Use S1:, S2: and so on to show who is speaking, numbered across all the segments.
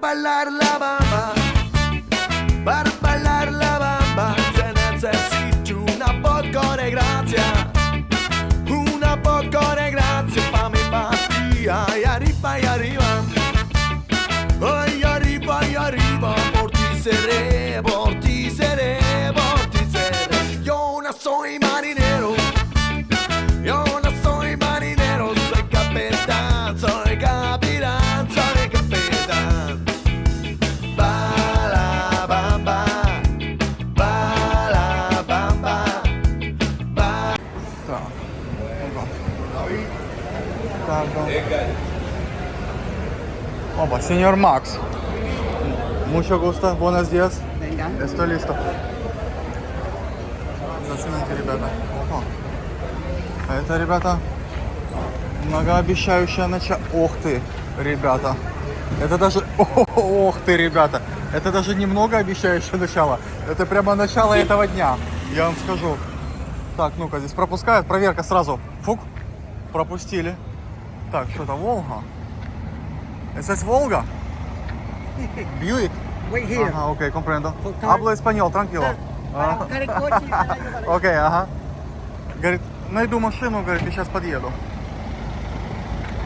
S1: bailar la bamba, para bailar la bamba se necesita una poco de gracia, una poco de gracia pa' mi patria. Y arriba, ay arriba, por ti seré, por ti seré, por ti seré. Yo no soy marinero, yo no soy marinero, soy capitán, soy capitán, soy capitán. Bala bamba, bala bamba, bala.
S2: Так, Оба, сеньор Макс. Mucho gusto, buenos días.
S3: Venga.
S2: Estoy listo. Зацените, ребята. Опа. А это, ребята, многообещающее начало. Ох ты, ребята. Это даже... Ох ты, ребята. Это даже не многообещающее начало. Это прямо начало этого дня. Я вам скажу. Так, ну-ка, здесь пропускают. Проверка сразу. Фук. Пропустили. Так, что-то Волга. Это Волга? Бьюик?
S3: Wait here.
S2: Ага, окей, comprendo.
S3: For car-
S2: Hablo español, tranquilo.
S3: Para buscar el coche y para llevar.
S2: Окей, ага. Говорит, найду машину, говорит, и сейчас подъеду.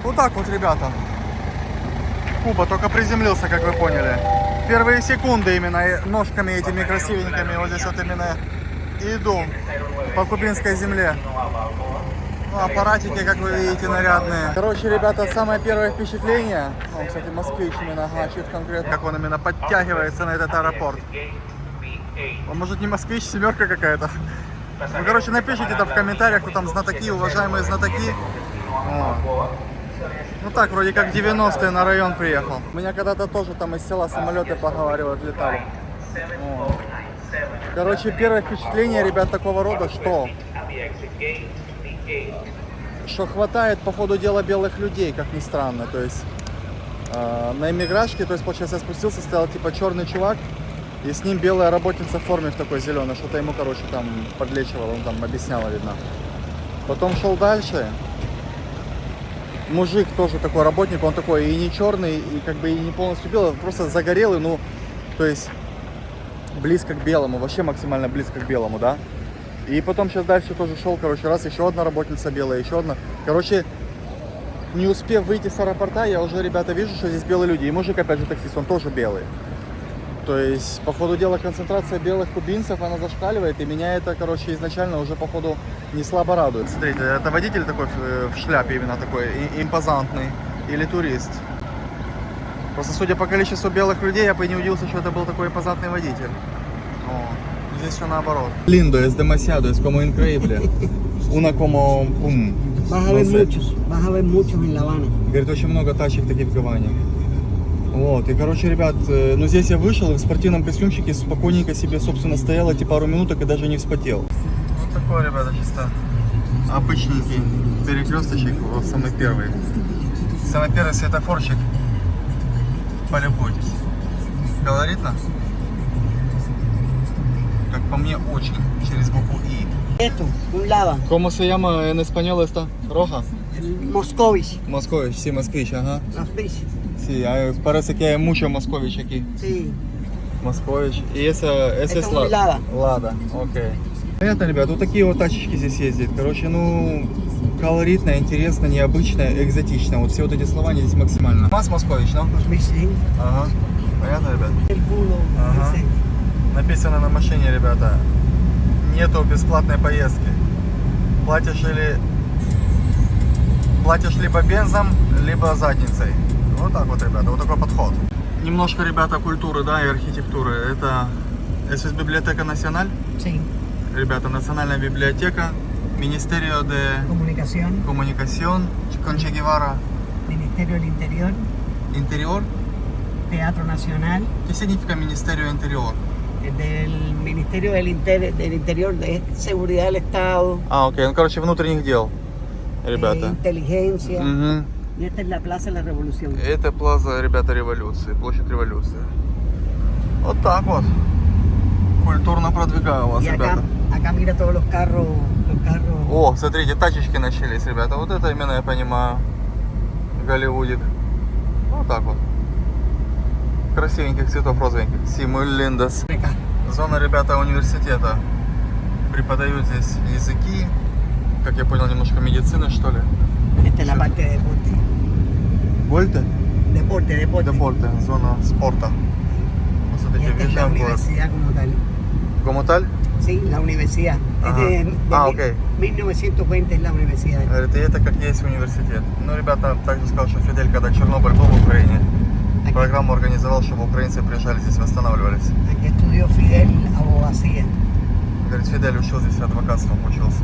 S2: Вот так вот, ребята. Куба только приземлился, как вы поняли. Первые секунды именно ножками этими красивенькими вот здесь вот именно иду по кубинской земле. Ну, аппаратики, как вы видите, нарядные. Короче, ребята, самое первое впечатление. Он, кстати, москвич именно, чуть конкретно, как он именно подтягивается на этот аэропорт. Он, может, не москвич, семерка какая-то. Ну, короче, напишите это в комментариях, кто там знатоки, уважаемые знатоки. Вот. Ну так, вроде как 90-е на район приехал. У меня когда-то тоже там из села самолеты, поговаривают, летали. Вот. Короче, первое впечатление, ребят, такого рода, что хватает, по ходу дела, белых людей, как ни странно. То есть на иммиграшке, то есть, получается, я спустился, стоял типа черный чувак, и с ним белая работница в форме в такой зеленой, что-то ему, короче, там подлечивало, он там объясняла, видно. Потом шел дальше. Мужик тоже такой работник, он такой и не черный, и как бы и не полностью белый, просто загорелый, ну, то есть близко к белому, вообще максимально близко к белому, да. И потом сейчас дальше тоже шел, короче, раз, еще одна работница белая, еще одна. Короче, не успев выйти с аэропорта, я уже, ребята, вижу, что здесь белые люди. И мужик, опять же, таксист, он тоже белый. То есть, по ходу дела, концентрация белых кубинцев, она зашкаливает, и меня это, короче, изначально уже, по ходу, не слабо радует. Смотрите, это водитель такой в шляпе именно такой, импозантный, или турист. Просто, судя по количеству белых людей, я бы не удивился, что это был такой импозантный водитель. Здесь все наоборот. Lindo, es demasiado, es como increíble. Una como pum.
S3: Vas a ver muchos en La Habana.
S2: Говорит, очень много тачек таких в Гаване. Вот, и, короче, ребят, ну здесь я вышел и в спортивном костюмчике спокойненько себе, собственно, стоял эти пару минуток и даже не вспотел. Вот такой, ребята, чисто обычненький перекресточек, вот самый первый. Самый первый светофорчик. Полюбуйтесь. Колоритно? Как по мне, очень, через букву И.
S3: Esto, un lava.
S2: ¿Cómo se llama en español esta? ¿Roja?
S3: Moscovich.
S2: Moscovich, sí, Москвич, ага.
S3: Moscovich.
S2: Sí, parece que hay mucho Moscovich aquí.
S3: Sí.
S2: Moscovich. И ese
S3: Это
S2: es
S3: un Lada.
S2: Лада, окей. Понятно, ребят, вот такие вот тачечки здесь ездят. Короче, ну, колоритно, интересно, необычно, экзотично. Вот все вот эти слова здесь максимально. Mas Moscovich, no?
S3: Moscovich.
S2: Ага. Понятно, ребят?
S3: El culo.
S2: Ага.
S3: Ese.
S2: Написано на машине, ребята, нету бесплатной поездки. Платишь либо бензом, либо задницей. Вот так вот, ребята, вот такой подход. Немножко, ребята, культуры, да, и архитектуры. Это библиотека Националь.
S3: Sí.
S2: Ребята, Национальная библиотека, Ministerio de
S3: Comunicación.
S2: con Che Guevara.
S3: Ministerio del Interior.
S2: Interior.
S3: Teatro Nacional.
S2: ¿Qué significa Ministerio Interior?
S3: Del Ministerio del Interior, de Seguridad del Estado.
S2: А, окей, ну, короче, внутренних дел, ребята.
S3: Inteligencia.
S2: Угу.
S3: Y esta es la Plaza de la Revolución.
S2: Это плаза, ребята, революции, площадь революции. Вот так вот. Культурно продвигаю вас,
S3: Y
S2: ребята.
S3: acá mira todos los carros.
S2: О, смотрите, тачечки начались, ребята. Вот это именно я понимаю. Голливудик. Вот так вот. красивеньких цветов розовеньких. Sí, muy lindas.
S3: Acá.
S2: Зона, ребята, университета. Преподают здесь языки, как я понял, немножко медицины, что ли.
S3: Esta es la parte de deporte.
S2: Вольте?
S3: Deporte, deporte.
S2: Депорте, зона спорта. Вот
S3: Y
S2: смотрите,
S3: esta es la
S2: въезжаем в город.
S3: universidad como tal.
S2: Como tal?
S3: Sí, la universidad.
S2: Ajá.
S3: Es de
S2: Ah,
S3: mil-
S2: ok.
S3: 1920 es la universidad.
S2: Говорит, и это как есть университет. Ну, ребята, также сказал, что Фидель, когда Чернобыль был в Украине, программу организовал, чтобы украинцы приезжали здесь, восстанавливались.
S3: Aquí estudió Fidel abogacía.
S2: Говорит, Фидель учил здесь адвокатством, учился.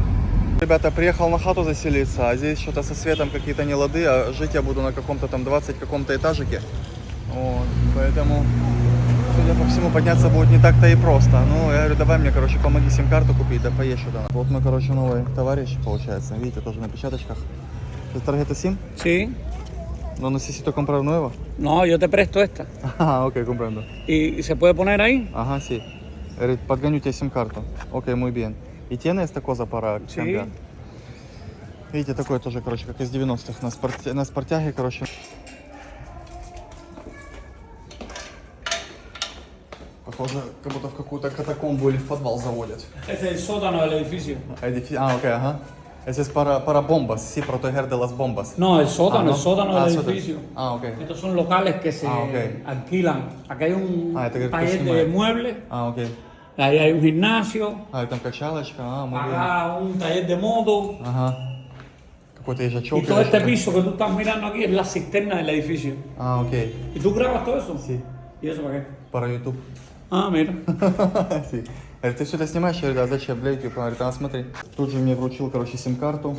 S2: Ребята, приехал на хату заселиться, а здесь что-то со светом какие-то нелады, а жить я буду на каком-то там 20 каком-то этажике. Вот, поэтому, судя по всему, подняться будет не так-то и просто. Ну, я говорю, давай мне, короче, помоги сим-карту купить, да поешь сюда. Вот мы, короче, новый товарищ, получается, видите, тоже на печаточках. ¿Es tarjeta SIM?
S4: Sí,
S2: No necesito comprar nueva.
S4: no, yo te presto esta.
S2: Ah, ok, comprendo.
S4: ¿Y se puede poner ahí?
S2: Ага, sí. Говорит, подгоню тебе сим-карту. Окей, muy bien. И tiene esta cosa para
S4: Sí.
S2: cambiar. Видите, такое тоже, короче, как из 90-х. На спортяге, короче. Похоже, как будто в какую-то катакомбу или в подвал заводят.
S4: Este es el sótano del edificio.
S2: Ah, ok, ajá. Ese es para bombas, sí, proteger de las bombas.
S4: No, el sótano,
S2: ¿no?
S4: el sótano
S2: Ah,
S4: del
S2: sótano.
S4: edificio.
S2: Ah, ok.
S4: Estos son locales que se
S2: Ah, ok.
S4: alquilan. Aquí hay un
S2: Ah, este que
S4: taller
S2: encima.
S4: de muebles,
S2: Ah, ok.
S4: ahí hay un gimnasio,
S2: А, и там качалочка, muy bien.
S4: acá un taller de moto.
S2: Ага. Какой-то ежачок.
S4: Y todo
S2: или
S4: este
S2: что-то.
S4: piso que tú estás mirando aquí es la cisterna del edificio.
S2: А, ok.
S4: ¿Y tú grabas todo eso?
S2: Sí.
S4: ¿Y eso para qué?
S2: Para YouTube.
S4: Ah, mira.
S2: Sí. Говорит, ты все это снимаешь? Я говорю, да, зачем? Для YouTube. Он говорит, а смотри. Тут же мне вручил, короче, сим-карту.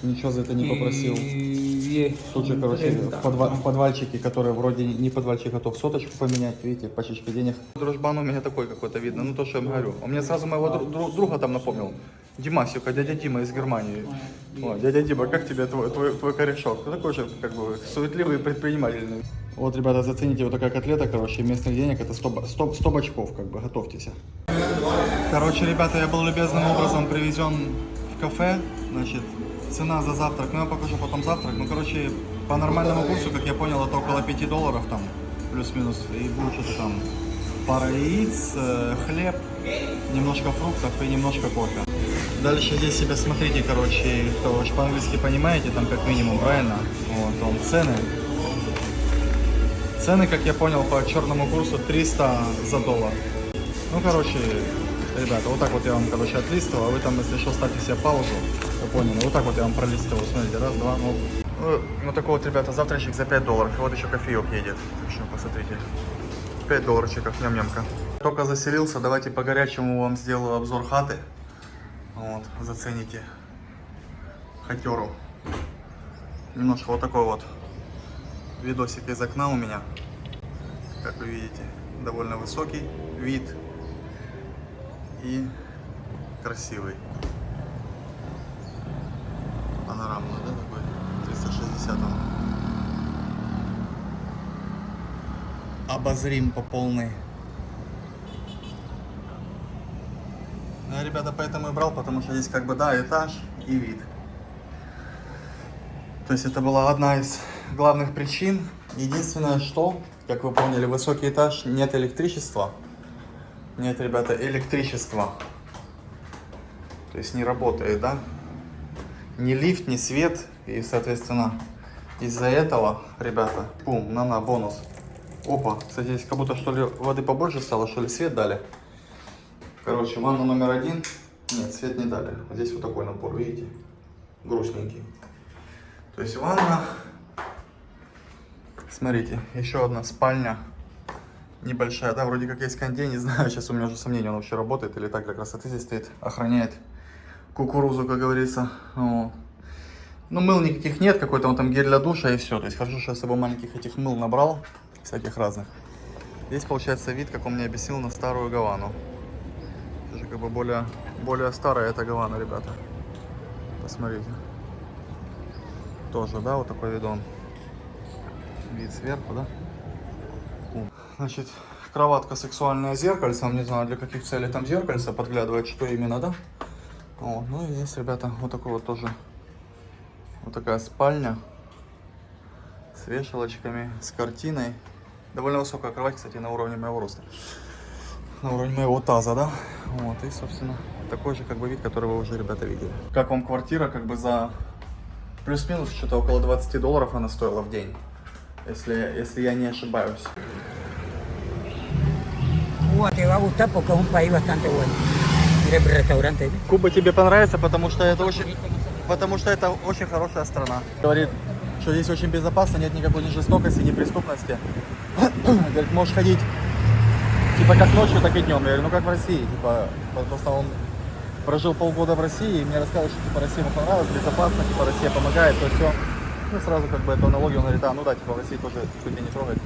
S2: Ничего за это не попросил.
S4: Y
S2: Тут же, короче, в подвальчике, который вроде не подвальчик, готов соточку поменять. Видите, пачечка денег. Дружбан у меня такой какой-то видно. Ну, то, что я им говорю. Он мне сразу моего друга там напомнил. Димасюка, дядя Дима из Германии. О, дядя Дима, как тебе твой корешок? Ну, такой же, как бы, суетливый и предпринимательный. Вот, ребята, зацените, вот такая котлета, короче, местных денег, это 100 бачков, как бы, готовьтесь. Короче, ребята, я был любезным образом привезен в кафе, значит, цена за завтрак, ну, я покажу потом завтрак, ну, короче, по нормальному курсу, как я понял, это около $5 там, плюс-минус, и будет что-то там, пара яиц, хлеб, немножко фруктов и немножко кофе. Дальше здесь себя смотрите, короче, кто уж по-английски понимаете, там как минимум, правильно? Вот, он цены. Цены, как я понял, по черному курсу $300 за $1. Ну, короче, ребята, вот так вот я вам, короче, отлистывал, а вы там, если что, ставьте себе паузу, вы поняли, вот так вот я вам пролистывал, смотрите, раз, два, ну, вот такой вот, ребята, завтрачек за $5, и вот еще кофеек едет, так что посмотрите, $5, ням-нямка. Только заселился, давайте по-горячему вам сделаю обзор хаты, вот, зацените хатеру, немножко вот такой вот видосик из окна у меня, как вы видите, довольно высокий вид и красивый. Панорамный, да, такой? 360 он. Обозрим по полной. Ну, ребята, поэтому и брал, потому что здесь как бы, да, этаж и вид. То есть это была одна из главных причин. Единственное, что, как вы поняли, высокий этаж, нет электричества. Нет, ребята, электричества. То есть не работает, да? Ни лифт, ни свет. И, соответственно, из-за этого, ребята, пум, на бонус. Опа, кстати, здесь как будто, что ли, воды побольше стало, что ли, свет дали. Короче, ванна номер 1. Нет, свет не дали. Вот здесь вот такой напор, видите? Грустненький. То есть ванна. Смотрите, еще одна спальня. Небольшая, да, вроде как есть кондей, не знаю, сейчас у меня уже сомнения, он вообще работает или так для красоты здесь стоит, охраняет кукурузу, как говорится. Вот. Ну, мыл никаких нет, какой-то он там гель для душа и все. То есть хорошо, что я с собой маленьких этих мыл набрал, всяких разных. Здесь получается вид, как он мне объяснил, на старую Гавану. Это же как бы более старая эта Гавана, ребята. Посмотрите. Тоже, да, вот такой видон. Вид сверху, да? Значит, кроватка сексуальная с зеркальцем. Не знаю, для каких целей там зеркальце подглядывает, что именно, да? Вот. Ну и здесь, ребята, вот такой вот тоже. Вот такая спальня. С вешалочками, с картиной. Довольно высокая кровать, кстати, на уровне моего роста. На уровне моего таза, да? Вот, и, собственно, такой же как бы вид, который вы уже, ребята, видели. Как вам квартира, как бы за плюс-минус что-то около $20 она стоила в день, если я не ошибаюсь.
S3: Cuba te va a gustar porque es un país bastante bueno. Mira el restaurante.
S2: Куба тебе понравится, потому что это очень хорошая страна. Говорит, что здесь очень безопасно, нет никакой ни жестокости, ни преступности. Говорит, можешь ходить типа как ночью, так и днем. Я говорю, ну как в России, типа, просто он прожил полгода в России, и мне рассказывал, что типа Россия ему понравилась, безопасно, типа Россия помогает, то все. Ну сразу как бы эту аналогию, он говорит, ну да, типа в России тоже судьи не трогает.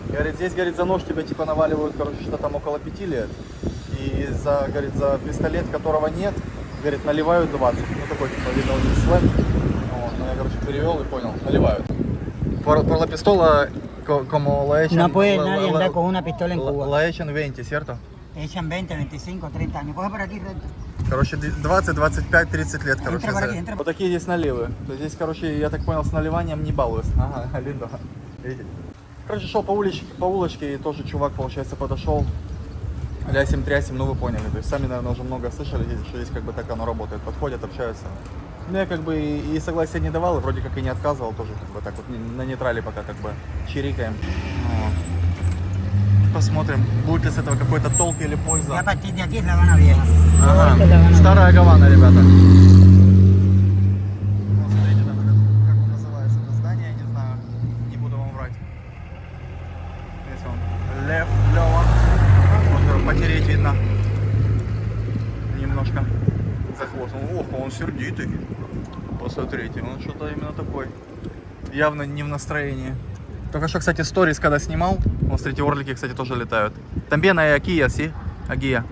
S2: Говорит, здесь, говорит, за нож тебя типа наваливают, короче, что там около 5 лет. И говорит, за пистолет, которого нет, говорит, наливают 20. Ну такой, типа, видно, у них сленг. Вот, ну я, короче, перевел и понял, наливают. Por la pistola, como la echan...
S3: No puede nadie andar con una pistola en Cuba.
S2: La echan 20, ¿cierto?
S3: Echan 20, 25, 30 años. Coge por aquí, recto.
S2: Короче, 20, 25, 30 лет, короче.
S3: Entra por aquí, entra.
S2: Вот такие здесь наливы. То есть здесь, короче, я так понял, с наливанием не балуюсь. Ага, Линда. Видите? Короче, шел по улочке, и тоже чувак, получается, подошел. Лясим-трясим, ну вы поняли. То есть сами, наверное, уже много слышали, что здесь как бы так оно работает. Подходят, общаются. Ну я как бы и согласия не давал, и вроде как и не отказывал тоже, как бы так вот на нейтрале пока как бы чирикаем. Вот. Посмотрим, будет ли с этого какой-то толк или польза.
S3: Ya a partir de aquí es La Habana Vieja.
S2: Ага,
S3: Esta es La Habana
S2: старая Гавана, ребята. Вот смотрите, там, как он называется, это здание, я не знаю, не буду вам врать. Здесь он, Лев, Лева. Вот потереть видно. Немножко за хвост. Ох, он сердитый. Посмотрите, он что-то именно такой. Явно не в настроении. Только что, кстати, сторис, когда снимал. Вот, смотрите, орлики, кстати, тоже летают. Тамбена и Акия, си? Агия.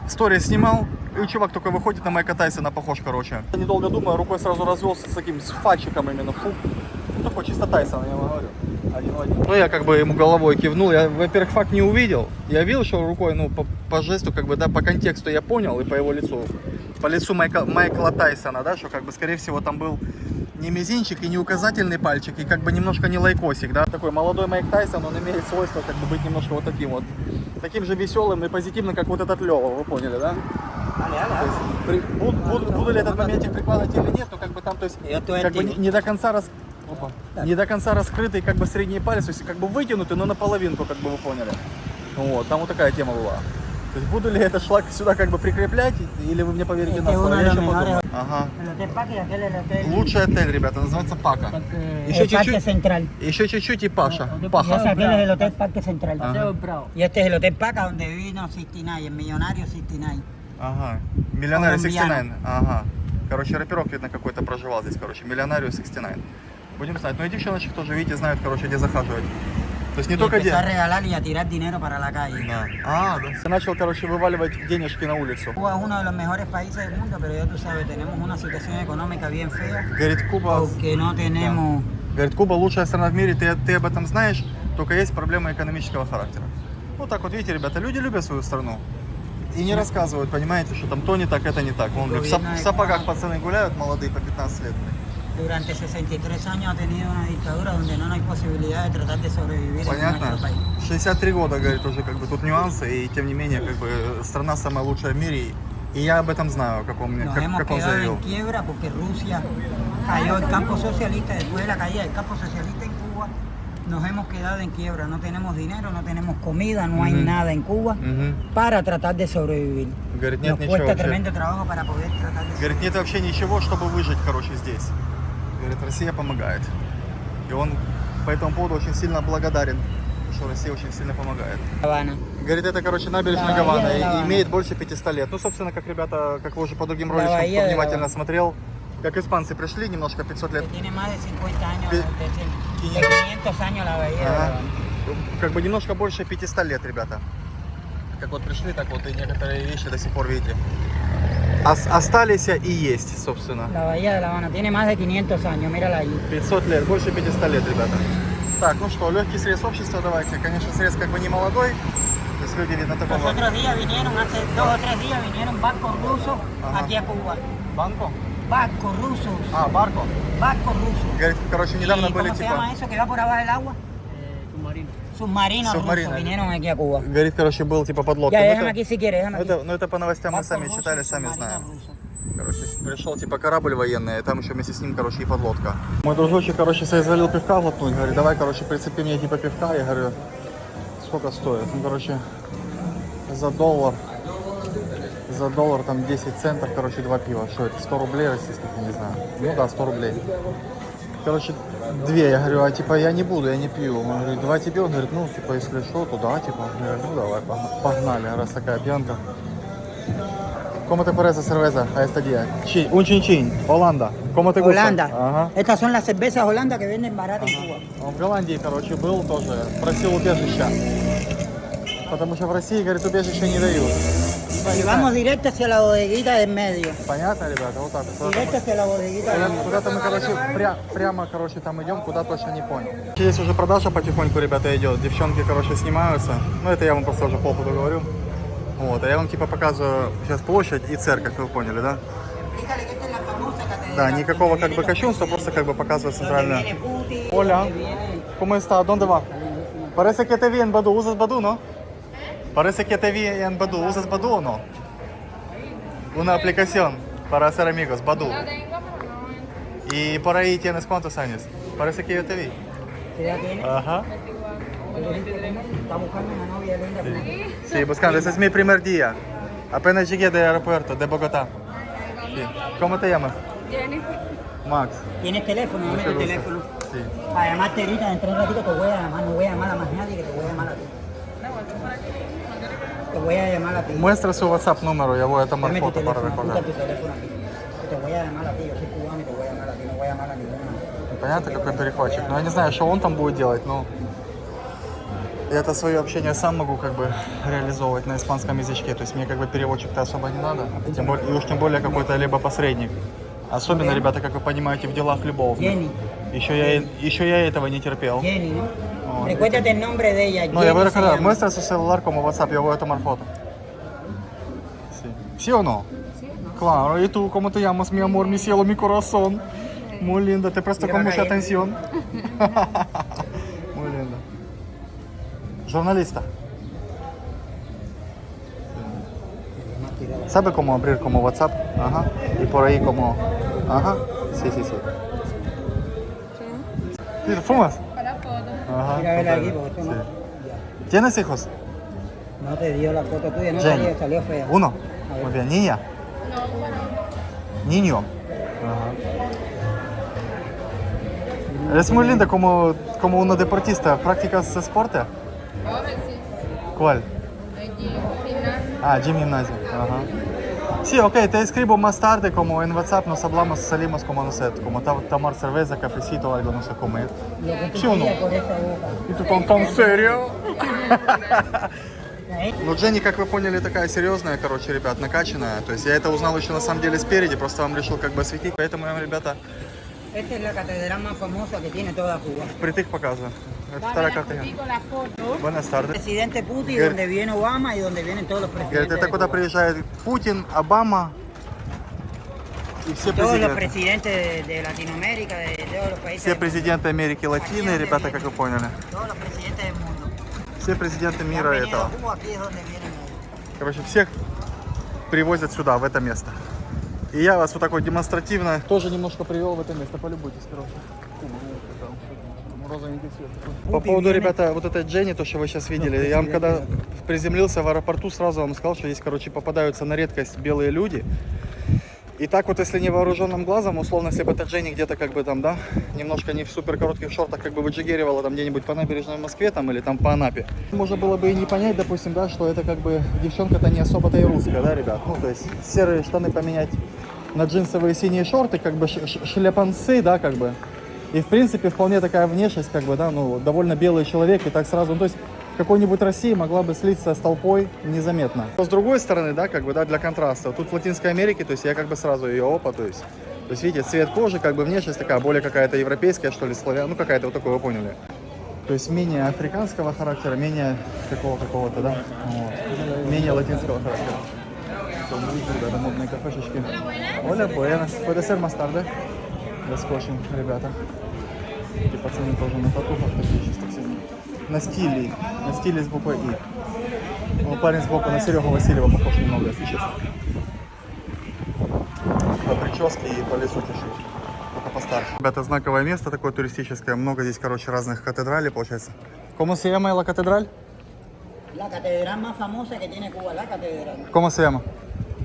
S2: Сторис снимал, и чувак только выходит на Майка Тайсона, похож, короче. Недолго думаю, рукой сразу развелся с таким, с фачиком именно. Фу. Ну, такой чисто Тайсон, я вам говорю. Один в один. Ну, я как бы ему головой кивнул. Я, во-первых, факт не увидел. Я видел, что рукой, ну, по жесту, как бы, да, по контексту я понял, и по его лицу. По лицу Майкла Тайсона, да, что, как бы, скорее всего, там был не мизинчик и не указательный пальчик, и как бы немножко не лайкосик, да. Такой молодой Майк Тайсон, он имеет свойство, как бы, быть немножко вот таким же веселым и позитивным, как вот этот Лева, вы поняли, да? То есть, буду ли этот моментик прикладывать или нет, но как бы там, то есть, как бы не до конца не до конца раскрытый, как бы, средний палец, то есть, как бы вытянутый, но наполовинку, как бы, вы поняли. Вот, там вот такая тема была. То есть буду ли этот шлак сюда как бы прикреплять, или вы мне поверите на слово? Я еще подумаю. Ага. Лучший отель, ребята, называется Пака. Еще чуть-чуть и Паша. Паха.
S3: Aquel es el Hotel Parque Central. Y este es el Hotel Paca donde vino 69, el millonario 69.
S2: Ага. Миллионарио 69. Ага. Короче, рэперок, видно, какой-то проживал здесь, короче. Миллионарио 69. Будем знать. Ну и девчоночек тоже, видите, знают, короче, где захаживать. То есть не только
S3: empezó a regalar y a tirar dinero para la calle.
S2: Да. Да. Я начал, короче, вываливать денежки на улицу.
S3: Cuba es uno de los mejores países del mundo, pero ya tú sabes, tenemos una situación económica bien fea.
S2: Говорит, Куба...
S3: Porque no tenemos...
S2: Да. Говорит, Куба лучшая страна в мире, ты об этом знаешь, только есть проблемы экономического характера. Вот так вот, видите, ребята, люди любят свою страну. И не рассказывают, понимаете, что там то не так, это не так. Вон, в сапогах пацаны гуляют, молодые, по 15 лет.
S3: Durante 63 años ha tenido una dictadura donde no hay posibilidad de tratar de sobrevivir
S2: Понятно.
S3: en nuestro país.
S2: 63 года, говорит, уже как бы тут нюансы, и тем не менее, как бы страна самая лучшая в мире, и я об этом знаю, как он,
S3: Nos hemos
S2: как он
S3: quedado
S2: заявил.
S3: en quiebra porque Rusia cayó el campo socialista, después de la caída del campo socialista en Cuba, nos hemos quedado en quiebra, no tenemos dinero, no tenemos comida, no hay nada en Cuba para tratar de sobrevivir.
S2: Говорит, нет
S3: Nos
S2: ничего
S3: cuesta
S2: вообще.
S3: tremendo trabajo para poder tratar de
S2: Говорит, нет вообще ничего, чтобы выжить, короче, здесь. Говорит, Россия помогает. И он по этому поводу очень сильно благодарен, что Россия очень сильно помогает.
S3: Habana.
S2: Говорит, это, короче, набережная
S3: La Bahía
S2: Гавана
S3: de La
S2: и
S3: Habana.
S2: имеет больше 500 лет. Ну, собственно, как ребята, как вы уже по другим
S3: La
S2: роликам,
S3: Bahía
S2: кто
S3: de La
S2: внимательно
S3: Habana.
S2: смотрел, как испанцы пришли, немножко 500 лет.
S3: Tiene más de 50 años,
S2: Pi-
S3: de 500 años la bahía de La
S2: Ага.
S3: Habana.
S2: Как бы немножко больше 500 лет, ребята. Как вот пришли, так вот и некоторые вещи до сих пор, видите, остались и есть, собственно.
S3: La bahía de La Habana tiene más de 500 años, mírala ahí.
S2: 500 лет, больше 500 лет, ребята. Так, ну что, легкий срез общества давайте. Конечно, срез как бы не молодой. То есть люди, видно, такого...
S3: Los otros días vinieron, hace 2 o 3 días vinieron barcos rusos
S2: Ajá.
S3: aquí a Cuba.
S2: Банко?
S3: Barcos rusos,
S2: А, барко.
S3: barcos rusos.
S2: Говорит, короче, недавно
S3: ¿Y
S2: были
S3: cómo se
S2: типа...
S3: llama eso que va por abajo del agua? Submarinos
S2: Submarino.
S3: rusos vinieron aquí a Cuba.
S2: Говорит, короче, был типа под лодкой.
S3: Ya,
S2: Ну,
S3: déjame aquí si quieres, déjame aquí.
S2: это, ну, это по новостям мы сами
S3: Barcos
S2: читали,
S3: rusos,
S2: сами
S3: submarinos
S2: знаем.
S3: rusos.
S2: Короче, пришел типа корабль военный, и там еще вместе с ним, короче, и подлодка. Мой дружочек, короче, соизволил пивка глотнуть, говорит, давай, короче, прицепи мне типа пивка. Я говорю, сколько стоит? Ну, короче, за доллар там 10 центов, короче, 2 пива. Что это, 100 рублей российских, я не знаю. Ну да, 100 рублей. Короче, 2, я говорю, а типа я не буду, я не пью. Он говорит, давай тебе, он говорит, ну, типа, если что, то да, типа. Я говорю, ну, давай, погнали, раз такая пьянка. ¿Cómo te parece cerveza a este día? Un chin chin, Holanda. ¿Cómo te gusta?
S3: Holanda.
S2: Ага.
S3: Estas son las cervezas Holanda que venden baratas en Cuba.
S2: Он в Голландии, короче, был тоже, просил убежища. Потому что в России, говорит, убежища не дают. Ну,
S3: Y
S2: не
S3: vamos
S2: знаю.
S3: directo hacia la bodeguita del medio.
S2: Понятно, ребята? Вот так.
S3: Directo hacia la bodeguita del medio.
S2: Куда-то мы, короче, прямо, короче, там идем, куда точно не понял. Здесь уже продажа потихоньку, ребята, идет. Девчонки, короче, снимаются. Ну, это я вам просто уже полпута говорю. Вот, а я вам типа показываю сейчас площадь и церковь, вы поняли, да?
S3: Explícale que esta es la famosa catedral.
S2: Да, никакого
S3: donde
S2: как бы
S3: vienen los
S2: кощунства, просто как бы показывает
S3: Donde
S2: центральную.
S3: viene Putin,
S2: Hola,
S3: donde viene-
S2: ¿cómo está? ¿Dónde va? Parece que te vi en Badu, ¿usas Badu, no? Parece que te vi en Badu, ¿usas Badu o no? Una aplicación para hacer amigos, Badu.
S5: Lo tengo, pero no
S2: Y por ahí tienes cuántos años? Parece que yo te vi.
S3: ¿Qué edad tiene?
S2: Ajá.
S3: Está buscando una novia linda.
S2: Sí, buscando, ese es mi primer día. Apenas llegué del aeropuerto de Bogotá. Sí. ¿Cómo te llamas?
S5: Jennifer.
S2: Max.
S3: ¿Tienes teléfono? Dame
S2: Mucho
S3: tu
S2: gusto.
S3: teléfono.
S2: Sí.
S3: Para llamarte ahorita, dentro de un ratito te voy a llamar. No voy a llamar a más nadie, que te voy a llamar a ti. Te voy a llamar a ti.
S2: Muestra su WhatsApp número, я voy a tomar
S3: Dame tu
S2: foto para
S3: teléfono, apunta
S2: recordar.
S3: tu teléfono aquí. Que te voy a llamar a ti, yo soy cubano y te voy a llamar a ti, no voy a llamar a ninguna.
S2: Понятно, какой перехватчик. Но я не знаю, что он там будет делать, но я это свое общение сам могу как бы реализовывать на испанском язычке. То есть мне как бы переводчик-то особо не надо. Тем более, и уж тем более какой-то либо посредник. Особенно, ребята, как вы понимаете, в делах любовных.
S3: Jenny.
S2: Еще я этого не терпел.
S3: Jenny, ¿no?
S2: Oh,
S3: Recuérdate el nombre de ella.
S2: No, я voy a
S3: Jenny se
S2: recordar.
S3: llama.
S2: Muestra su celular como WhatsApp, yo voy a tomar foto. Sí. ¿Sí o no? Claro, y tú, ¿cómo te llamas, mi amor, mi cielo, mi corazón? Muy linda, te presto con mucha atención. Muy linda. Журналиста. ¿Sabe cómo abrir como WhatsApp? Ajá. Y por ahí como... Ajá. Sí, sí, sí. ¿Y fumas?
S5: Para foto.
S2: Ajá.
S3: Mira, a ver aquí,
S2: total.
S3: porque esto no.
S2: Sí. ¿Tienes hijos?
S3: No te dio la foto tuya, no
S2: Jenny.
S3: salió fea.
S2: Uno.
S3: A ver.
S2: Muy bien. Niña. Niño. Es muy linda como una deportista. ¿Practicas deporte?
S5: Overseas.
S2: ¿Cuál?
S5: Gimnasio.
S2: Ah, gym gimnasio. Ajá. Sí, ok, te escribo más tarde como en WhatsApp, nos hablamos, salimos como, no sé, como tomar cerveza, cafecito o algo, no sé, comer.
S3: Lo que tú
S2: ¿Sí o no?
S3: querías por esta boca.
S2: И ты там serio?
S3: ¿Eh?
S2: Ну, Дженни, как вы поняли, такая серьезная, короче, ребят, накачанная. То есть я это узнал еще на самом деле спереди, просто вам решил как бы осветить. Поэтому я вам, ребята,
S3: Esta es la catedral más famosa que tiene toda Cuba.
S2: впритык показываю. Это вторая карта.
S5: La foto.
S2: Buenas tardes.
S3: Presidente Putin,
S2: Говорит-
S3: donde viene Obama y donde vienen todos los
S2: Говорит,
S3: presidentes.
S2: это
S3: de
S2: куда
S3: Cuba.
S2: приезжает Путин, Обама и все
S3: Todos los
S2: президенты.
S3: presidentes de Latinoamérica, de todos los países.
S2: Все
S3: del mundo.
S2: президенты Америки Латинной, ребята, как вы поняли.
S3: Todos los presidentes del mundo.
S2: Все президенты
S3: Que han
S2: мира
S3: venido
S2: этого.
S3: a Cuba, aquí es donde vienen ellos.
S2: Короче, всех привозят сюда, в это место. И я вас вот так вот демонстративно тоже немножко привел в это место. Полюбуйтесь, короче. По поводу, ребята, вот этой Дженни, то, что вы сейчас видели, я вам когда приземлился в аэропорту, сразу вам сказал, что здесь, короче, попадаются на редкость белые люди. И так вот, если невооруженным глазом, условно, если бы эта Дженни где-то как бы там, да, немножко не в супер коротких шортах, как бы выджигеривала там где-нибудь по набережной Москве там или там по Анапе, можно было бы и не понять, допустим, да, что это как бы девчонка-то не особо-то и русская, да, ребят. Ну, то есть серые штаны поменять на джинсовые синие шорты, как бы шлепанцы, да, как бы. И в принципе вполне такая внешность, как бы, да, ну, довольно белый человек, и так сразу, ну, то есть в какой-нибудь России могла бы слиться с толпой незаметно. Но с другой стороны, да, как бы, да, для контраста, тут в Латинской Америке, то есть я как бы сразу ее опа, то есть видите, цвет кожи, как бы внешность такая, более какая-то европейская, что ли, славян, ну, какая-то вот такое, вы поняли. То есть менее африканского характера, менее какого-то, да, вот, менее латинского характера. Ребята, модные кафешечки. Hola, buenas. Puede ser más tarde. Заскочим, ребята. И пацаны тоже на татухах такие чисто все. На стиле с буквой И. Ну, парень сбоку на Серегу Васильева похож немного, если честно. По прическе и по лицу чуть-чуть. Только постарше. Ребята, знаковое место такое туристическое. Много здесь, короче, разных катедралей, получается. ¿Cómo se llama la catedral?
S3: La catedral más famosa que tiene Cuba, la catedral.
S2: ¿Cómo se llama?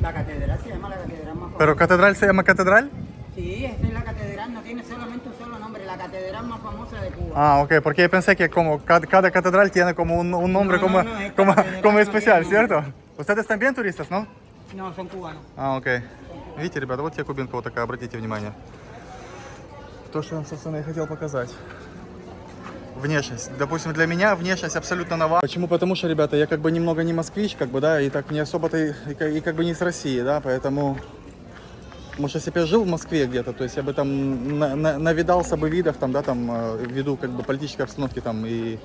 S3: La catedral se llama la catedral más famosa.
S2: ¿Pero catedral se llama catedral?
S3: Sí, esa es la catedral, no tiene solamente un solo nombre, la catedral más famosa de Cuba.
S2: Ah, ok, porque yo pensé que como cada catedral tiene como un nombre
S3: No,
S2: como,
S3: no, esta
S2: como,
S3: catedral
S2: como
S3: no
S2: especial,
S3: tiene
S2: ¿cierto? Ustedes también turistas, ¿no?
S3: No, son cubanos.
S2: А, окей. Видите, ребята, вот тебе кубинка вот такая, обратите внимание. То, что я вам, собственно, и хотел показать. Внешность. Допустим, для меня внешность абсолютно нова. Почему? Потому что, ребята, я как бы немного не москвич, как бы, да, и так не особо-то и как бы не с России, да, поэтому... Может, если бы я жил в Москве где-то, то есть я бы там навидался бы видов, там, да, там, ввиду как бы политической обстановки там и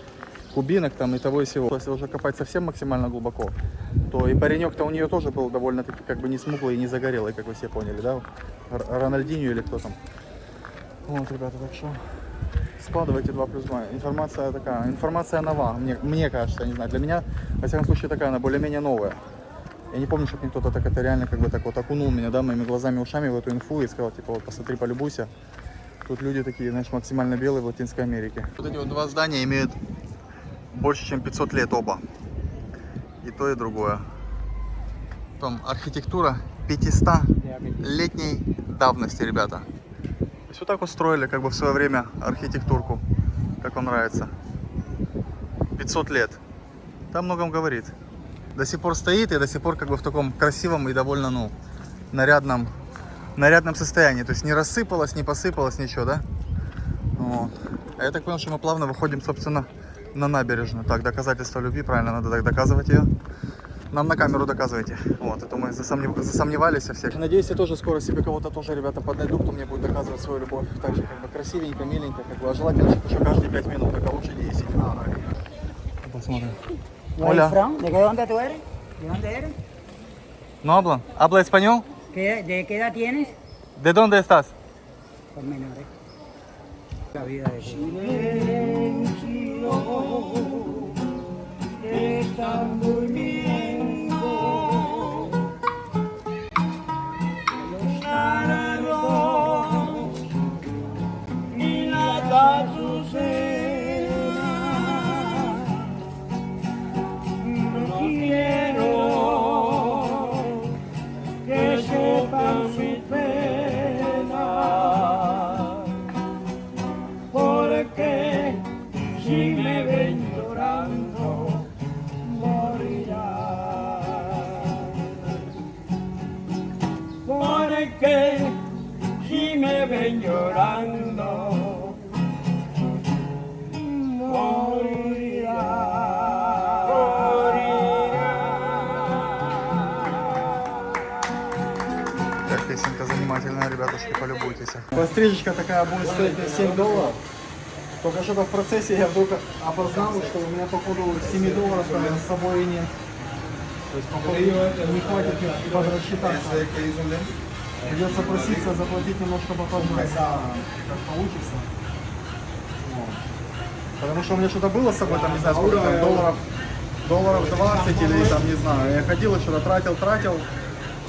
S2: кубинок, там, и того и сего. Если уже копать совсем максимально глубоко, то и паренек-то у нее тоже был довольно-таки как бы не смуглый и не загорелый, как вы все поняли, да? Рональдинho или кто там. Вот, ребята, так что складывайте 2 плюс 2. Информация такая, информация нова, мне кажется, я не знаю, для меня, во всяком случае, такая, она более-менее новая. Я не помню, чтобы мне кто-то так это реально как бы так вот окунул меня, да, моими глазами и ушами в эту инфу и сказал, типа, вот посмотри, полюбуйся. Тут люди такие, знаешь, максимально белые в Латинской Америке. Вот эти вот 2 здания имеют больше, чем 500 лет оба. И то, и другое. Там архитектура 500-летней давности, ребята. То есть вот так вот строили как бы в свое время архитектурку, как вам нравится. 500 лет. Там многом говорит. До сих пор стоит и до сих пор как бы в таком красивом и довольно, ну, нарядном состоянии. То есть не рассыпалось, не посыпалось, ничего, да? Вот. А я так понял, что мы плавно выходим, собственно, на набережную. Так, доказательство любви, правильно, надо так доказывать ее. Нам на камеру доказывайте. Вот, это мы засомневались со всех. Надеюсь, я тоже скоро себе кого-то тоже, ребята, поднайду, кто мне будет доказывать свою любовь. Так же, как бы красивенько, миленько, как бы, а желательно, чтобы еще каждые 5 минут, так а лучше 10. Посмотрим. Hola.
S3: ¿De dónde tú eres? ¿De dónde eres?
S2: ¿No hablan? ¿Habla español?
S3: ¿De qué edad tienes?
S2: ¿De dónde estás?
S3: Pormenores. La vida de Cuba. Están durmiendo los naranjos y las azucenas. No quiero que sepan mi pena, porque si me ven llorando porque si me ven llorando, morirá.
S2: Так, песенка занимательная, ребятушки, полюбуйтесь. Пострижечка такая будет стоить $7. Только что-то в процессе я вдруг опознал, что у меня походу $7 с собой нет. То есть, походу, не хватит даже рассчитаться. Придется проситься заплатить немножко попозже, как получится. Вот. Потому что у меня что-то было с собой, там, не знаю, сколько там, долларов 20 или там, не знаю. Я ходил, что-то тратил,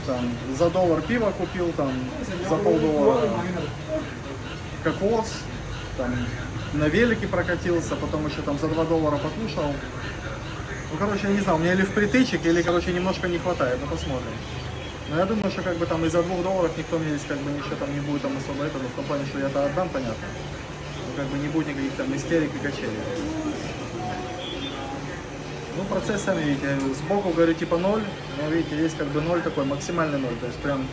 S2: там, за $1 пиво купил, там, за $0,5 кокос, там, на велике прокатился, потом еще там за $2 покушал. Ну, короче, я не знаю, у меня или впритычек, или, короче, немножко не хватает, ну, посмотрим. Но я думаю, что, как бы, там, из-за $2 никто мне здесь, как бы, ничего там не будет, там, особо это, но в том плане, что я это отдам, понятно. Но, как бы, не будет никаких, там, истерик и качелей. Ну, процесс, сами видите, сбоку, говорю, типа 0, но, видите, есть, как бы, 0 такой, максимальный 0, то есть, прям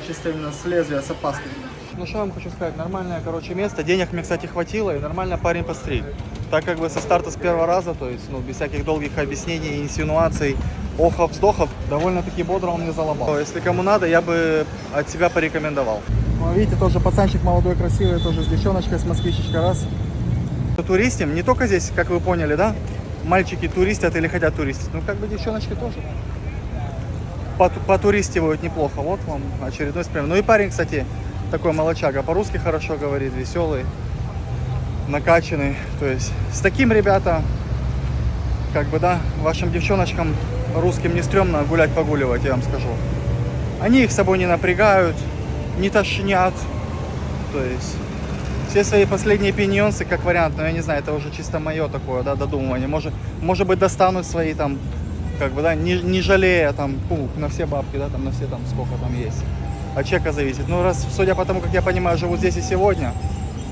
S2: чисто именно с лезвия, с опаской. Ну, что я вам хочу сказать, нормальное, короче, место, денег мне, кстати, хватило, и нормально парень постриг. Так как бы со старта с первого раза, то есть, ну, без всяких долгих объяснений, инсинуаций, охов-вздохов, довольно-таки бодро он мне заломал. Если кому надо, я бы от себя порекомендовал. Ну, видите, тоже пацанчик молодой, красивый, тоже с девчоночкой, с москвичечкой, раз. Туристим, не только здесь, как вы поняли, да? Мальчики туристят или хотят туристить, ну, как бы девчоночки тоже. Потуристивают неплохо, вот вам очередной спрям. Ну и парень, кстати, такой молочага, по-русски хорошо говорит, веселый. накачанный. То есть с таким, ребята, как бы, да, вашим девчоночкам русским не стрёмно гулять, погуливать, я вам скажу. Они их с собой не напрягают, не тошнят. То есть все свои последние пиньонсы, как вариант, но я не знаю, это уже чисто мое такое, да, додумывание. Может быть, достанут свои там, как бы, да, не жалея там, на все бабки, да, там, на все там, сколько там есть. От чека зависит. Ну, раз, судя по тому, как я понимаю, живут здесь и сегодня,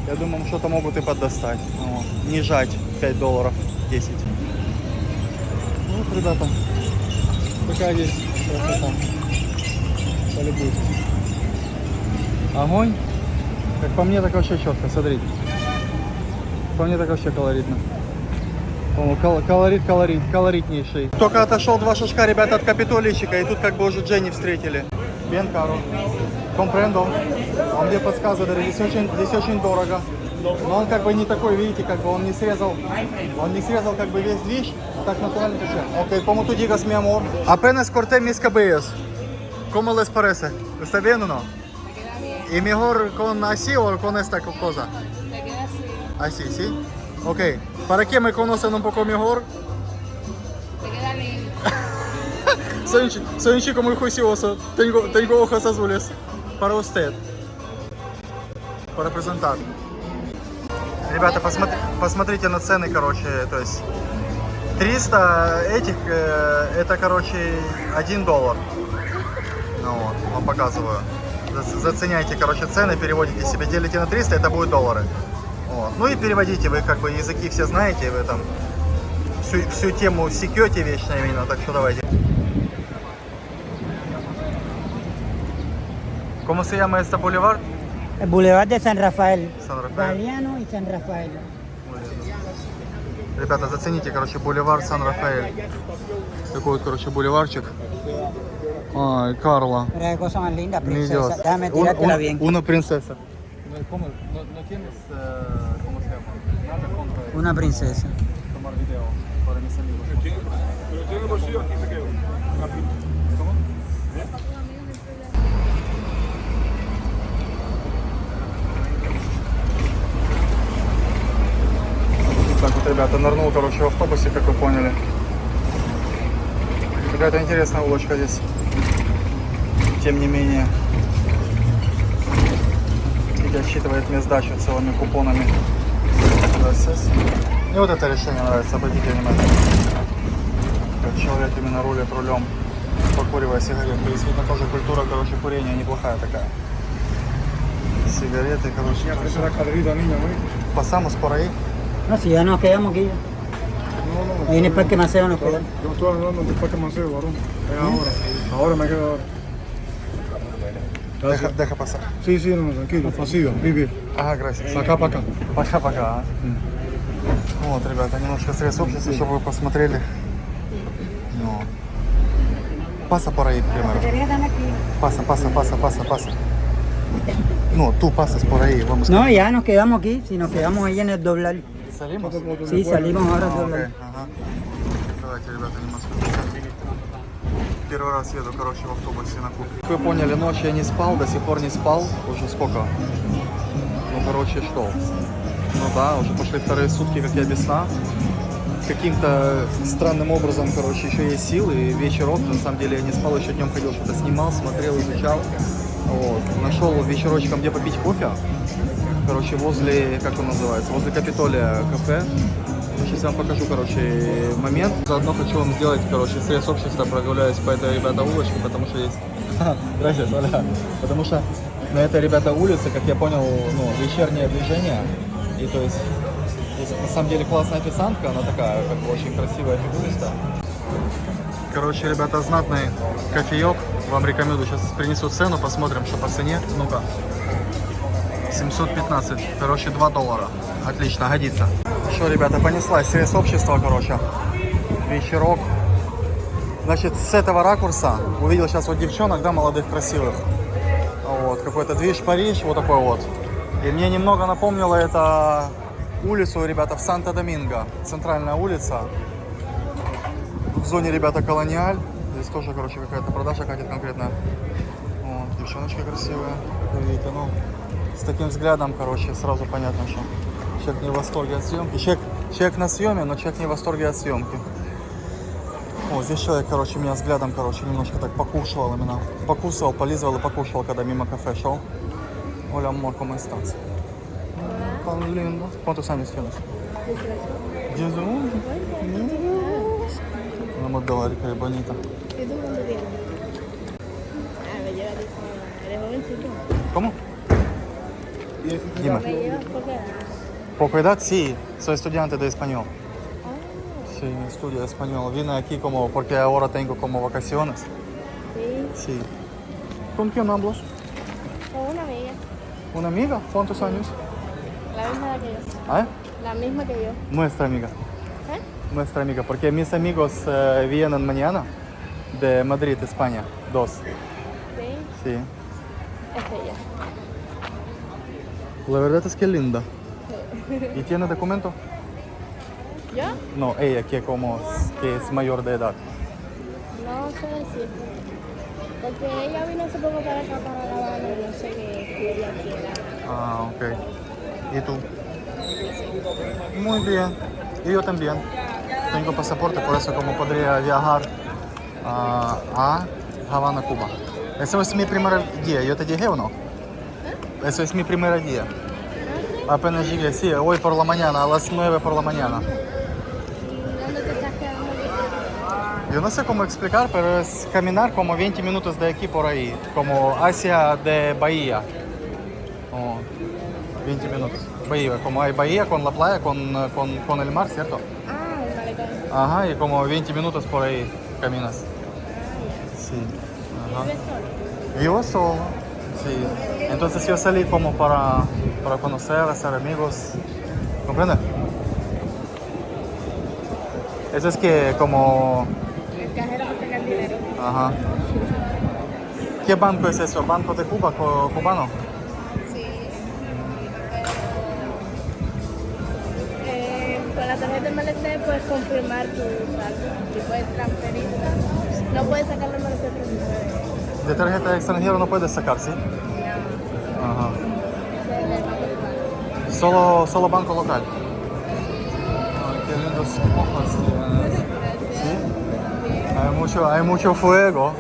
S2: я думаю, что-то могут и поддостать. Вот. Не жать $5, 10. Вот, ребята, такая здесь красота. Полюбуйтесь. Огонь. Как по мне, так вообще четко, смотрите. По мне, так вообще колоритно. Колоритнейший. Только отошел 2 шажка, ребята, от Капитолийчика, и тут как бы уже Дженни встретили. Bien caro. Comprendo. Он мне подсказывает, здесь очень дорого. Но он как бы не такой, видите, как бы он не срезал как бы весь движ, так натурально как все. Ok, como tu digas, mi amor. Apenas corté mis cabellos. ¿Cómo les parece? ¿Está bien o no?
S5: Te queda bien.
S2: ¿Y mejor con así o con esta cosa?
S5: Te queda así.
S2: Así, ¿sí? Ok. Para que me conocen un poco mejor,
S5: Te queda lindo.
S2: soy un chico muy juicioso. Tengo ojos azules. Para usted. Para presentar. Ребята, посмотрите на цены, короче, то есть 300 этих, это, короче, $1. Ну вот, вам показываю. Заценяйте, короче, цены, переводите себе, делите на 300, это будет $. Вот. Ну и переводите, вы как бы языки все знаете, вы там всю тему секете вечно именно, так что давайте. ¿Cómo se llama este boulevard?
S3: El Boulevard de San Rafael.
S2: San Rafael.
S3: Galeano y San Rafael.
S2: Ребята, зацените, короче, бульвар Сан-Рафаэль. Такой вот, короче, бульварчик. Ай, Карла.
S3: Mira qué cosa más linda,
S2: Mi
S3: princesa.
S2: Dios.
S3: Déjame tirártela bien.
S2: Una princesa. ¿Cómo tienes, cómo se llama? Nada contra
S3: Una princesa.
S2: tomar video para mis amigos.
S6: Pero tiene bolsillo aquí se quedó.
S2: ¿Cómo? Так вот, ребята, нырнул, короче, в автобусе, как вы поняли. Какая-то интересная улочка здесь. Тем не менее, и отсчитывает мне сдачу целыми купонами. Мне вот это решение нравится, обратите внимание. Как человек именно рулит рулем, покуривая сигарету. Здесь видно тоже культура, короче, курения неплохая такая. Сигареты, короче.
S6: Esa es la carrerita, niña, güey.
S2: Pasamos por ahí.
S3: No, si ya nos quedamos aquí.
S6: No,
S3: Ahí en el Parque Maceo nos quedamos.
S6: Yo estoy hablando del Parque Maceo, varón. Es ahora. Ahora me quedo ahora. Gracias.
S2: Deja pasar.
S6: Sí, sí, no, tranquilo. Pasivo, vive.
S2: Ага, gracias.
S6: Para acá.
S2: Пока-пока. Вот, ребята, немножко средств общества, чтобы вы посмотрели. Ну. Pasa por ahí primero. Pasa. No, tú pasas por ahí, vamos.
S3: No, ya nos quedamos aquí. Si nos quedamos ahí en el doblar.
S2: ¿Salimos?
S3: Sí, salimos ahora al
S2: Ok,
S3: doblar.
S2: ага. Давайте, ребята, немножко. Первый раз еду, короче, в автобусе на Кубе. Как вы поняли, ночью я не спал, до сих пор не спал. Уже сколько? Ну, короче, что? Ну да, уже пошли вторые сутки, как я без сна. Каким-то странным образом, короче, еще есть силы. И вечерок, на самом деле, я не спал, еще днем ходил, что-то снимал, смотрел, изучал. Вот. Нашел вечерочком, где попить кофе. Короче, возле, как он называется, возле Капитолия кафе. Сейчас я вам покажу, короче, момент. Заодно хочу вам сделать, короче, срез общества, прогуляюсь по этой, ребята, улочке, потому что есть... Gracias, Оля. Потому что на этой, ребята, улице, как я понял, ну, вечернее движение. И то есть, на самом деле, классная официантка, она такая, как бы, очень красивая фигуриста. Короче, ребята, знатный кофеек. Вам рекомендую. Сейчас принесу цену, посмотрим, что по цене. Ну-ка. 715. Короче, $2. Отлично, годится. Что, ребята, понеслась срез общества, короче. Вечерок. Значит, с этого ракурса увидел сейчас вот девчонок, да, молодых, красивых. Вот, какой-то движ Париж, вот такой вот. И мне немного напомнило это улицу, ребята, в Санто-Доминго. Центральная улица. В зоне, ребята, Колониаль. Здесь тоже, короче, какая-то продажа катит конкретно. Вот, девчоночка красивая. Видите, ну, с таким взглядом, короче, сразу понятно, Человек не в восторге от съемки. Человек на съеме, но человек не в восторге от съемки. О, здесь человек, короче, меня взглядом, короче, немножко так покушивал именно. Покусывал, полизывал и покушивал, когда мимо кафе шел. Hola, amor, ¿cómo estás? Tan lindo. ¿Cuántos años tienes? 10 años. Una modelo que bonita.
S5: ¿Y tú cuánto tienes? Ah, me llevas 19. ¿Eres jovencito?
S2: ¿Cómo? Dime.
S5: ¿Me llevas poca edad?
S2: Poco edad, sí. Soy estudiante de español. Sí, estudio español. Vine aquí como porque ahora tengo como vacaciones.
S5: Sí.
S2: Sí. ¿Con quién hablas?
S5: Con una amiga.
S2: ¿Una amiga? ¿Cuántos años?
S5: La misma edad que yo.
S2: ¿Ah?
S5: La misma que yo.
S2: Nuestra amiga.
S5: ¿Eh?
S2: Nuestra amiga. Porque mis amigos vienen mañana de Madrid, España. 2.
S5: Sí.
S2: Sí.
S5: Es ella.
S2: La verdad es que linda. ¿Y tiene documento?
S5: ¿Yo?
S2: No, ella que es mayor de edad.
S5: No sé decirte. Porque ella vino hace poco para acá, para La Habana, y no sé qué ella quiera.
S2: Ah, ok. ¿Y tú? Muy bien. Y yo también. Tengo pasaporte, por eso como podría viajar a Habana, Cuba. Eso es mi primer día. ¿Yo te dije o no? Eso es mi primer día. Apenas llegué, sí, hoy por la mañana, a las 9 por la mañana.
S5: ¿Dónde te estás quedando?
S2: Yo no sé cómo explicar, pero es caminar como 20 minutos de aquí por ahí, como hacia de Bahía. Oh, 20 minutos. Bahía, como hay Bahía con la playa, con el mar, ¿cierto?
S5: Ah, el malecón.
S2: Ajá, y como 20 minutos por ahí caminas. Sí. Ajá.
S5: ¿Vives solo?
S2: Vivo solo, sí. Entonces yo salí como para conocer, hacer amigos. ¿Comprende? Eso es que como...
S5: El cajero que saca el dinero.
S2: Ajá. ¿Qué banco es eso? ¿Banco de Cuba, cubano?
S5: Sí. Con la tarjeta MLC puedes confirmar tu saldo y puedes transferirla. No puedes sacar la MLC primero.
S2: De tarjeta extranjera no puedes sacar, ¿sí?
S5: No.
S2: Ajá.
S5: Ese es el banco local.
S2: Solo banco local. Ay, qué lindos ojos tienes. ¿Sí? Hay mucho fuego.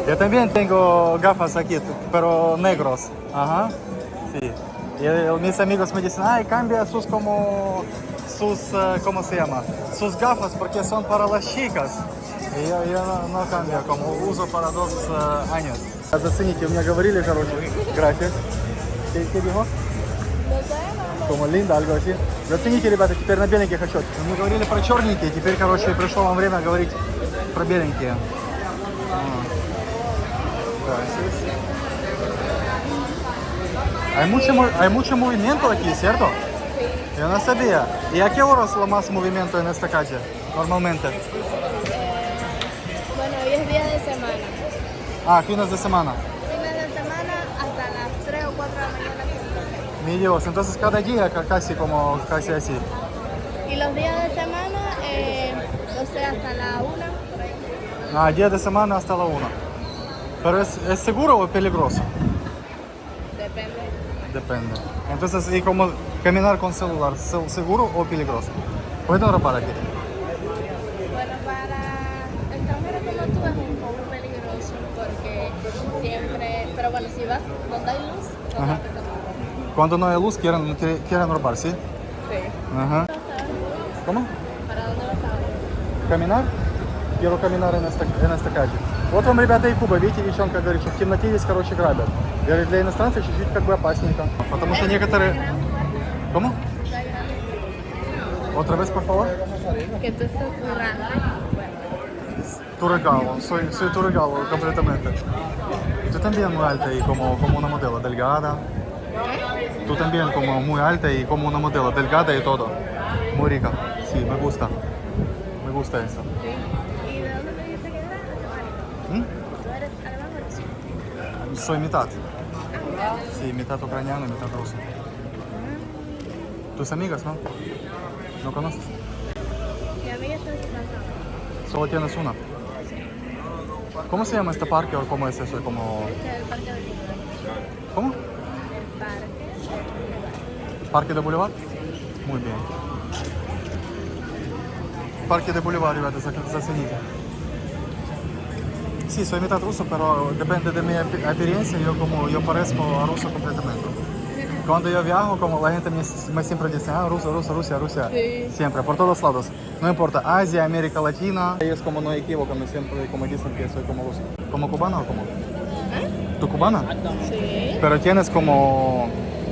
S2: Yo también tengo gafas aquí, pero negros. Ajá. Sí. Y mis amigos me dicen, ay, cambia ¿cómo se llama? Sus gafas porque son para las chicas. И я no cambio, como uso para 2 años. Зацените, у меня говорили, короче, gracias. ¿Qué dijo?
S5: No sé,
S2: Como linda, algo así. Зацените, ребята, теперь на беленькие хочу. Мы говорили про черненькие, теперь, короче, пришло вам время говорить про беленькие. Gracias. Hay mucho movimiento aquí, ¿cierto? Yo no sabía. ¿Y a qué horas lo más movimiento en esta calle, normalmente?
S5: Bueno, hoy es día de semana.
S2: Ah, fines de semana.
S5: Fines de semana hasta las 3 o 4 de la mañana siempre.
S2: Mi Dios, entonces cada día casi así.
S5: Y los días de semana, no sé, hasta la 1, por ahí.
S2: Ah, día de semana hasta la 1. Pero ¿es seguro o peligroso?
S5: Depende.
S2: Depende. Entonces, ¿y cómo caminar con celular? ¿Seguro o peligroso? ¿Pueden robar aquí?
S5: Bueno, para extranjeros como tú es un poco peligroso porque siempre... Pero bueno, si vas donde hay luz, no
S2: Ajá.
S5: vas a empezar.
S2: Cuando no hay luz, quieren robar, ¿sí?
S5: Sí.
S2: Ajá. ¿Cómo?
S5: ¿Para dónde vas ahora?
S2: Caminar. Quiero caminar en esta calle. Вот вам, ребята, и Куба. Видите, девчонка говорит, что в темноте здесь, короче, грабят. Говорит, для иностранцев чуть-чуть как бы опасненько. Потому что некоторые... ¿Cómo? Otra vez, por favor.
S5: Que tú estás cerrando.
S2: Tu regalo. Soy tu regalo completamente. Tú también muy alta y como una modelo delgada. Tú también como muy alta y como una modelo delgada y todo. Muy rica. Sí, me gusta. Me gusta eso.
S5: ¿Y de dónde me dijiste que eras?
S2: ¿Mm?
S5: ¿Tú eres alemán o ruso?
S2: Soy mitad. Sí, mitad ucraniano y mitad ruso. ¿Tus amigas, no? ¿No conoces?
S5: Mi amiga está en su casa.
S2: Solo tienes una. ¿Cómo se llama este parque o cómo es eso? Como...
S5: Este es el parque de Boulevard.
S2: ¿Cómo?
S5: El parque.
S2: ¿Parque de Boulevard? Muy bien. Parque de Boulevard, rебята, зацените. Sì, so imitato russo, però dipende da mia esperienza, io parezco a russo completamente. Cuando yo viajo, como la gente me siempre dice, Rusia.
S5: Sí.
S2: Siempre, por todos lados. No importa, Asia, América Latina. Ellos como no equivocan, siempre como dicen que soy como ruso. ¿Como cubana o como? ¿Tú cubana?
S5: Sí.
S2: Pero tienes como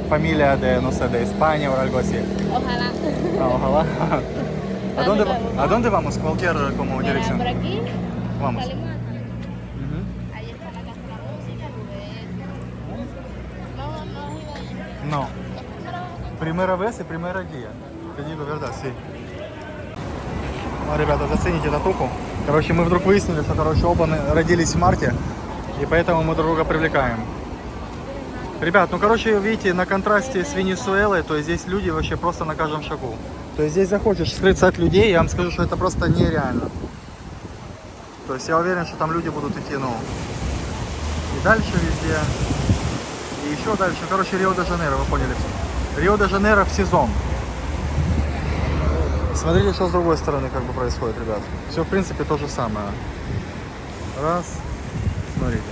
S2: familia de, no sé, de España o algo así.
S5: Ojalá.
S2: Ah, ojalá. ¿A dónde vamos? Cualquier como
S5: Mira,
S2: dirección.
S5: por aquí
S2: Vamos.
S5: salimos a
S2: Ujú.
S5: ahí está la Casa de la Música, no has ido ahí.
S2: No.
S5: Pero
S2: Primera vez и primera дía. Te digo verdad, sí. Ребята, зацените татуху. Короче, мы вдруг выяснили, что, короче, оба родились в марте, и поэтому мы друг друга привлекаем. Ребят, ну, короче, видите, на контрасте с Венесуэлой, то есть здесь люди вообще просто на каждом шагу. То есть здесь захочешь скрыться от людей, я вам скажу, что это просто нереально. То есть я уверен, что там люди будут идти, ну, и дальше везде, и еще дальше. Короче, Рио-де-Жанейро, вы поняли. Рио-де-Жанейро в сезон. Смотрите, что с другой стороны как бы происходит, ребят. Все, в принципе, то же самое. Раз. Смотрите.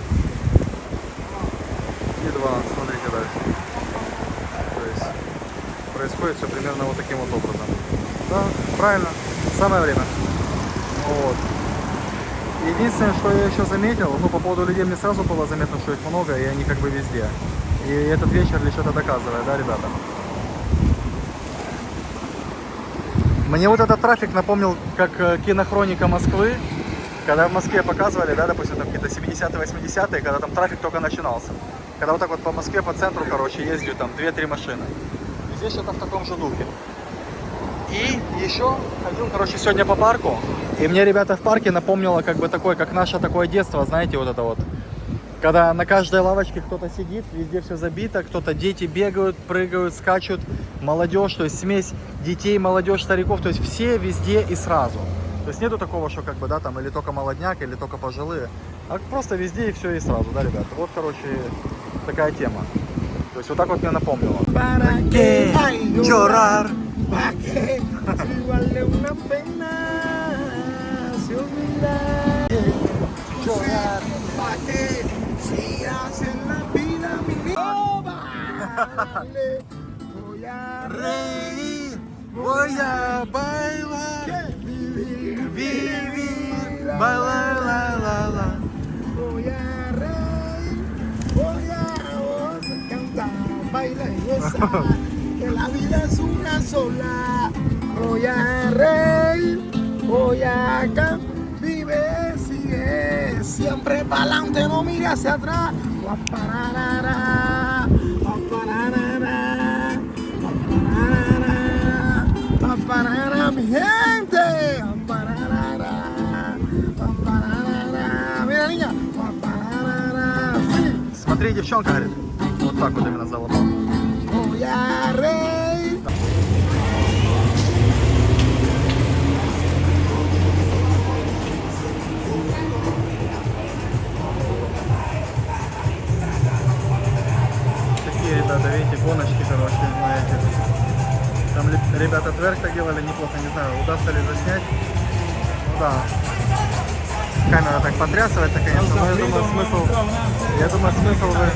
S2: И два. Смотрите дальше. То есть происходит все примерно вот таким вот образом. Да, правильно. Самое время. Вот. Единственное, что я еще заметил, ну, по поводу людей мне сразу было заметно, что их много, и они как бы везде. И этот вечер лишь это доказывает, да, ребята? Мне вот этот трафик напомнил, как кинохроника Москвы, когда в Москве показывали, да, допустим, там какие-то 70-е, 80-е, когда там трафик только начинался. Когда вот так вот по Москве, по центру, короче, ездили там 2-3 машины. И здесь это в таком же духе. И еще ходил, короче, сегодня по парку, и мне, ребята, в парке напомнило, как бы такое, как наше такое детство, знаете, вот это вот. Когда на каждой лавочке кто-то сидит, везде все забито, кто-то, дети бегают, прыгают, скачут, молодежь, то есть смесь детей, молодежь, стариков, то есть все везде и сразу. То есть нету такого, что как бы, да, там или только молодняк, или только пожилые, а просто везде и все и сразу, да, ребята. Вот, короче, такая тема. То есть вот так вот мне напомнило.
S1: ¿Para qué llorar? ¿Para qué? Si vale una pena se olvida. Llorar. ¿Para qué? Si hacen la vida mi vida. Vale. Voy a
S2: Reír, voy a bailar, vivir, bailar, la, la, la.
S1: Voy a reír, voy a cantar, bailar y gozar, que la vida es una sola. Voy a reír, voy a cantar, vive, sigue, siempre para adelante, no mire hacia atrás. Guapararara, guapararara, guapararara, guapararara, mi gente. Guapararara, guapararara. Mira, niña. Guapararara, sí.
S2: Смотри, девчонка, говорит. Вот так вот именно заломал.
S1: Voy a reír.
S2: Такие, ребята, видите, гоночки, короче, на этих. Там ребята тверк делали неплохо, не знаю, удастся ли заснять. Ну да. Камера так потрясывается, конечно, но я думаю, смысл вы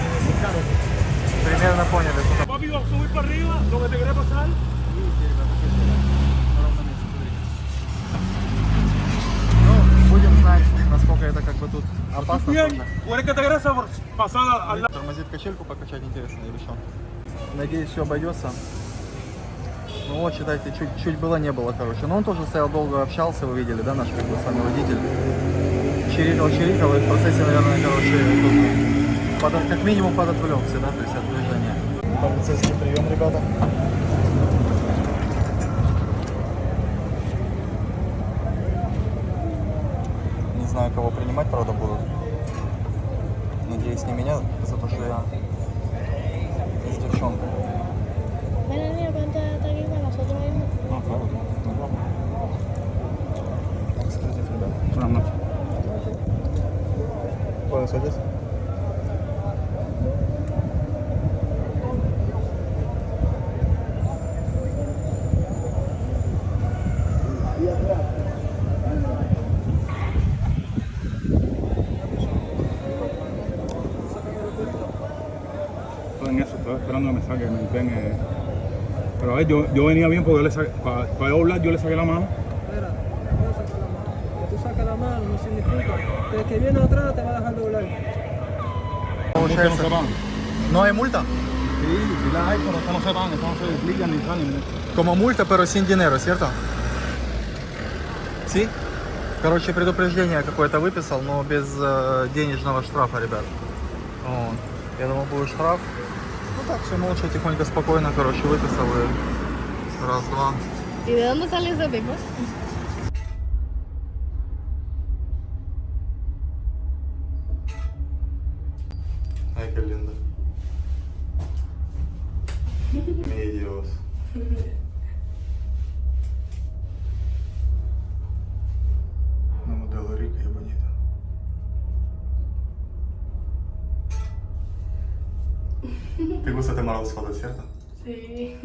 S2: примерно поняли.
S6: Papi, vamos a subir para arriba, donde te quería pasar.
S2: Ну, будем знать, насколько это как бы тут опасно.
S6: Bien,
S2: тоже.
S6: puedes que te quieras pasar al lado.
S2: Тормозит качельку покачать, интересно, или что? Надеюсь, все обойдется. Ну вот, считайте, чуть было, не было, короче. Но он тоже стоял долго, общался, вы видели, да, наш как бы с вами водитель. Чирикал, и в процессе, наверное, короче, как минимум подотвлекся, да, то есть от движения. Полицейский прием, ребята. Не знаю, кого принимать, правда, будут. Надеюсь, не меня, за то, что я с девчонкой.
S5: Ven, niño, vente hasta aquí con nosotros mismos.
S2: Ну, claro, ну, ладно. Так, скажите, ребята. Buenas noches.
S6: Estaba esperando que me saque, me empeñe. Pero a ver, yo venía bien porque yo le saqué, para doblar yo le saqué la mano.
S7: Espera, no voy a sacar la mano. Que tú saques la mano no significa que el que viene atrás te va a dejar doblar.
S2: Получается,
S6: no se van.
S2: no hay multa.
S6: Sí, sí las hay, pero estas no se van, estas no se desligan ni salen.
S2: Como multa, pero sin dinero, ¿cierto? Sí? Короче, предупреждение какое-то выписал, но без денежного штрафа, ребят. Вот. Я думал, будет штраф. Ну так, все молча, тихонько, спокойно, короче, выписал и раз, два.
S5: ¿Y de dónde sale ese tipo?
S2: Ay, qué lindo. Mi Dios. Una modelo rica y bonita. ¿Te gusta tomar las fotos, cierto?
S5: Sí.